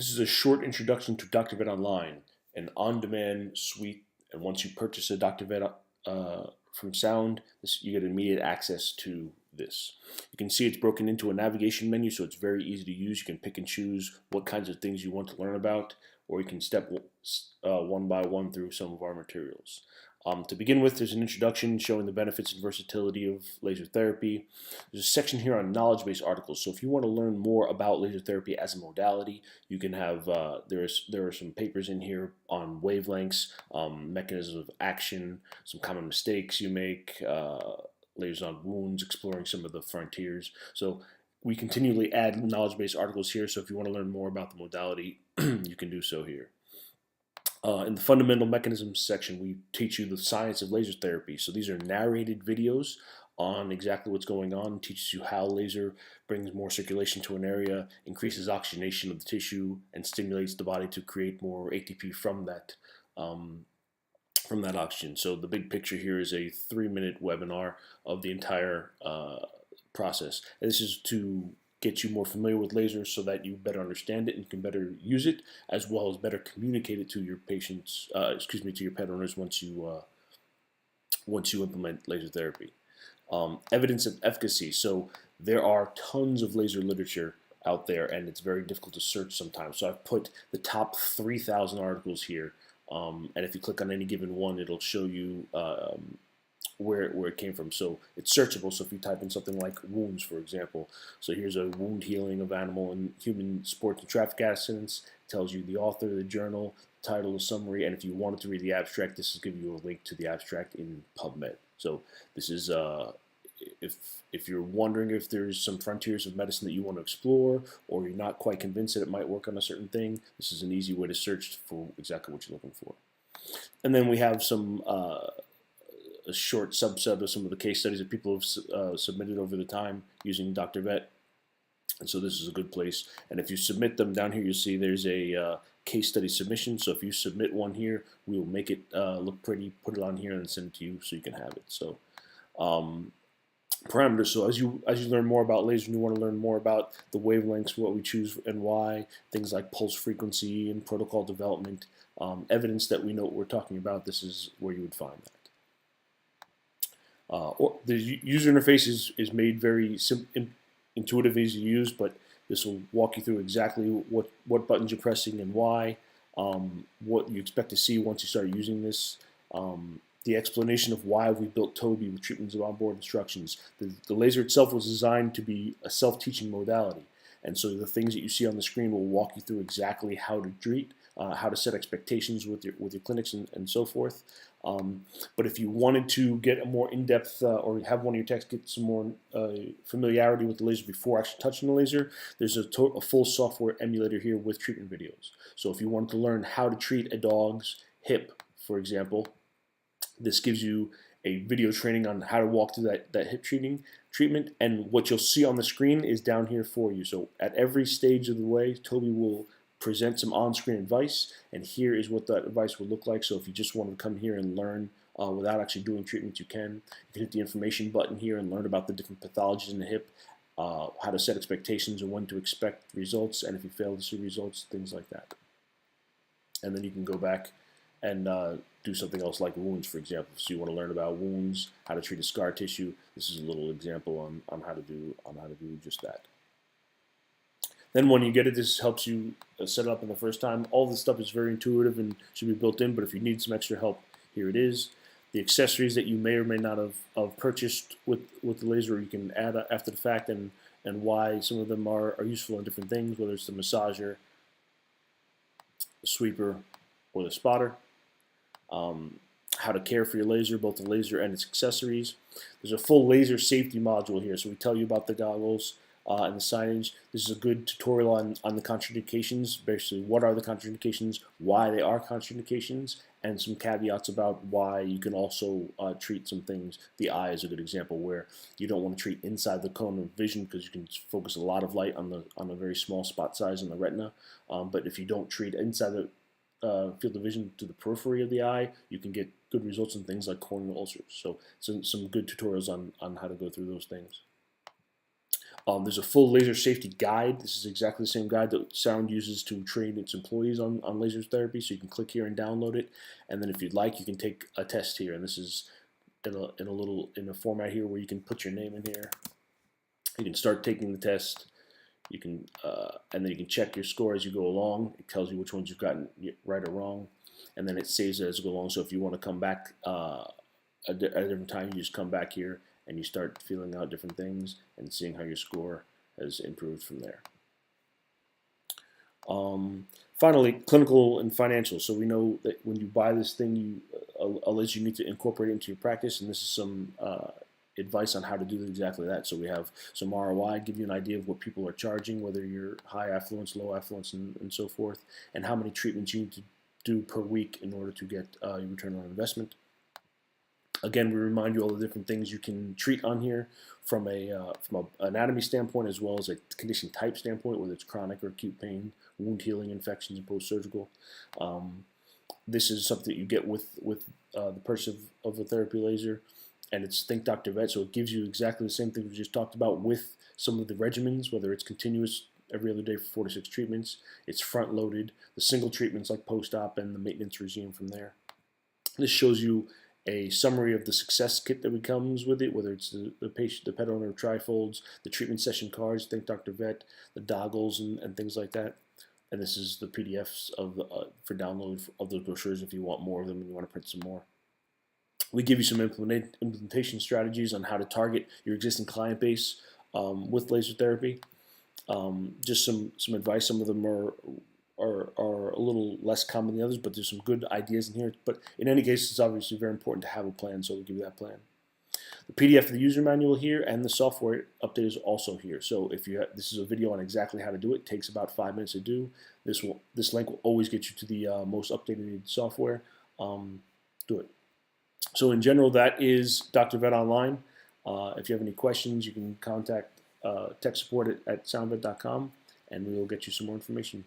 This is a short introduction to doctorVet Online, an on-demand suite. And once you purchase a doctorVet from Sound, you get immediate access to this. You can see it's broken into a navigation menu, so it's very easy to use. You can pick and choose what kinds of things you want to learn about, or you can step one by one through some of our materials. To begin with, there's an introduction showing the benefits and versatility of laser therapy. There's a section here on knowledge-based articles. So if you want to learn more about laser therapy as a modality, you can have, there are some papers in here on wavelengths, mechanisms of action, some common mistakes you make, lasers on wounds, exploring some of the frontiers. So we continually add knowledge-based articles here. So if you want to learn more about the modality, you can do so here. In the fundamental mechanisms section, we teach you the science of laser therapy. So these are narrated videos on exactly what's going on, teaches you how laser brings more circulation to an area, increases oxygenation of the tissue, and stimulates the body to create more ATP from that oxygen. So the big picture here is a 3-minute webinar of the entire process. And this is to get you more familiar with lasers so that you better understand it and can better use it, as well as better communicate it to your patients, to your pet owners once you implement laser therapy. Evidence of efficacy. So there are tons of laser literature out there, and it's very difficult to search sometimes. So I've put the top 3,000 articles here, and if you click on any given one, it'll show you where it came from. So it's searchable. So if you type in something like wounds, for example, so here's a wound healing of animal and human sports and traffic accidents. It tells you the author, the journal, the title, the summary, and if you wanted to read the abstract, this will give you a link to the abstract in PubMed. So this is if you're wondering if there's some frontiers of medicine that you want to explore, or you're not quite convinced that it might work on a certain thing, this is an easy way to search for exactly what you're looking for. And then we have some a short subset of some of the case studies that people have submitted over the time using Dr. Vet. And so this is a good place. And if you submit them down here, you'll see there's a case study submission. So if you submit one here, we will make it look pretty, put it on here, and send it to you so you can have it. So parameters. So as you learn more about lasers, and you want to learn more about the wavelengths, what we choose and why, things like pulse frequency and protocol development, evidence that we know what we're talking about, this is where you would find that. The user interface is made very intuitive, easy to use, but this will walk you through exactly what buttons you're pressing and why, what you expect to see once you start using this, the explanation of why we built Toby with treatments of onboard instructions. The laser itself was designed to be a self-teaching modality, and so the things that you see on the screen will walk you through exactly how to treat, how to set expectations with your clinics and so forth. But if you wanted to get a more in-depth or have one of your techs get some more familiarity with the laser before actually touching the laser, there's a full software emulator here with treatment videos. So if you wanted to learn how to treat a dog's hip, for example, this gives you a video training on how to walk through that hip treatment, and what you'll see on the screen is down here for you. So at every stage of the way, Toby will present some on-screen advice, and here is what that advice will look like. So if you just want to come here and learn without actually doing treatment, you can. You can hit the information button here and learn about the different pathologies in the hip, how to set expectations and when to expect results, and if you fail to see results, things like that. And then you can go back and do something else like wounds, for example. So you want to learn about wounds, how to treat a scar tissue. This is a little example on how to do just that. Then when you get it, this helps you set it up in the first time. All this stuff is very intuitive and should be built in, but if you need some extra help, here it is. The accessories that you may or may not have purchased with the laser, you can add after the fact, and why some of them are useful in different things, whether it's the massager, the sweeper, or the spotter. How to care for your laser, both the laser and its accessories. There's a full laser safety module here, so we tell you about the goggles and the signage. This is a good tutorial on the contraindications, basically what are the contraindications, why they are contraindications, and some caveats about why you can also treat some things. The eye is a good example where you don't want to treat inside the cone of vision because you can focus a lot of light on a very small spot size in the retina. But if you don't treat inside the field of vision to the periphery of the eye, you can get good results in things like corneal ulcers. So some good tutorials on how to go through those things. There's a full laser safety guide. This is exactly the same guide that Sound uses to train its employees on laser therapy. So you can click here and download it. And then if you'd like, you can take a test here. And this is in a format here where you can put your name in here. You can start taking the test. You can and then you can check your score as you go along. It tells you which ones you've gotten right or wrong, and then it saves it as you go along. So if you want to come back at a different time, you just come back here and you start filling out different things and seeing how your score has improved from there. Finally, clinical and financial. So we know that when you buy this thing, you need to incorporate it into your practice, and this is some advice on how to do exactly that. So we have some ROI, give you an idea of what people are charging, whether you're high affluence, low affluence, and so forth, and how many treatments you need to do per week in order to get your return on investment. Again, we remind you all the different things you can treat on here from an anatomy standpoint, as well as a condition type standpoint, whether it's chronic or acute pain, wound healing, infections, and post-surgical. This is something that you get with the purchase of a therapy laser, and it's Think Dr. Vet, so it gives you exactly the same thing we just talked about with some of the regimens, whether it's continuous every other day for 4 to 6 treatments, it's front-loaded, the single treatments like post-op, and the maintenance regime from there. This shows you a summary of the success kit that comes with it, whether it's the pet owner trifolds, the treatment session cards, Think Dr. Vet, the doggles, and things like that. And this is the PDFs for download of those brochures if you want more of them and you want to print some more. We give you some implementation strategies on how to target your existing client base with laser therapy. Just some advice. Some of them are a little less common than others, but there's some good ideas in here. But in any case, it's obviously very important to have a plan, so we'll give you that plan. The PDF of the user manual here and the software update is also here. So if this is a video on exactly how to do it. It takes about 5 minutes to do. This link will always get you to the most updated software. Do it. So in general, that is Dr. Vet Online. If you have any questions, you can contact tech support at soundvet.com, and we will get you some more information.